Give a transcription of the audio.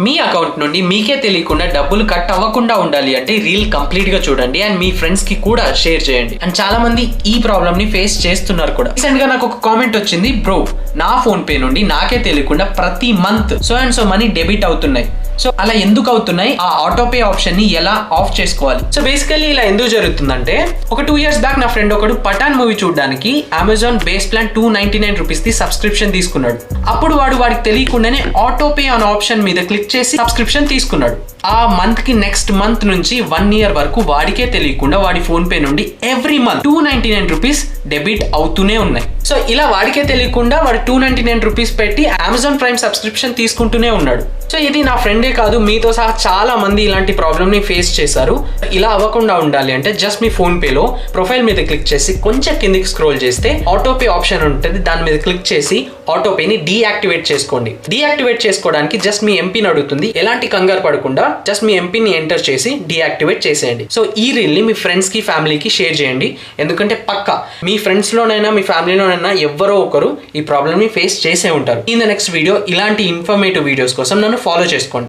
మీ account నుండి మీకే తెలియకుండా డబ్బులు కట్ అవ్వకుండా ఉండాలి అంటే రీల్ కంప్లీట్ గా చూడండి అండ్ మీ ఫ్రెండ్స్ కి కూడా షేర్ చేయండి. అండ్ చాలా మంది ఈ ప్రాబ్లమ్ ని ఫేస్ చేస్తున్నారు కూడా. రీసెంట్ గా నాకు ఒక కామెంట్ వచ్చింది, బ్రో నా ఫోన్ పే నుండి నాకే తెలియకుండా ప్రతి month so and so money debit అవుతున్నాయి. సో అలా ఎందుకు అవుతున్నాయి, ఆ ఆటో పే ఆప్షన్ ని ఎలా ఆఫ్ చేసుకోవాలి? సో బేసికల్లీ ఇలా ఎందుకు జరుగుతుందంటే, ఒక 2 years బ్యాక్ నా ఫ్రెండ్ ఒకడు పఠాన్ మూవీ చూడడానికి Amazon base plan 299 rupees the subscription తీసుకున్నాడు. అప్పుడు వాడికి తెలియకుండానే ఆటో పే అనే ఆప్షన్ మీద క్లిక్ చేసి సబ్స్క్రిప్షన్ తీసుకున్నాడు. ఆ మంత్ కి నెక్స్ట్ మంత్ నుంచి 1 year వరకు వాడికే తెలియకుండా వాడి ఫోన్ పే నుండి ఎవ్రీ మంత్ 299 రూపీస్ డెబిట్ అవుతూనే ఉన్నాయి. సో ఇలా వాడికే తెలియకుండా వాడు 299 రూపీస్ పెట్టి అమెజాన్ ప్రైమ్ సబ్స్క్రిప్షన్ తీసుకుంటూనే ఉన్నాడు. సో ఇది నా ఫ్రెండే కాదు, మీతో సహా చాలా మంది ఇలాంటి ప్రాబ్లమ్ ని ఫేస్ చేశారు. ఇలా అవ్వకుండా ఉండాలి అంటే జస్ట్ మీ ఫోన్ పేలో ప్రొఫైల్ మీద క్లిక్ చేసి కొంచెం కిందికి స్క్రోల్ చేస్తే ఆటో పే ఆప్షన్ ఉంటుంది, దాని మీద క్లిక్ చేసి ఆటో పేని డీయాక్టివేట్ చేసుకోండి. డీయాక్టివేట్ చేసుకోవడానికి జస్ట్ మీ ఎంపీని అడుగుతుంది. ఎలాంటి కంగారు పడకుండా జస్ట్ మీ ఎంపీని ఎంటర్ చేసి డీయాక్టివేట్ చేసేయండి. సో ఈ రీల్ ని మీ ఫ్రెండ్స్ కి ఫ్యామిలీకి షేర్ చేయండి. ఎందుకంటే పక్కా మీ ఫ్రెండ్స్ లోనైనా మీ ఫ్యామిలీలోనైనా ఎవరో ఒకరు ఈ ప్రాబ్లమ్ ని ఫేస్ చేసే ఉంటారు. ఇన్ ద నెక్స్ట్ వీడియో ఇలాంటి ఇన్ఫర్మేటివ్ వీడియోస్ కోసం నన్ను ఫాలో చేసుకోండి.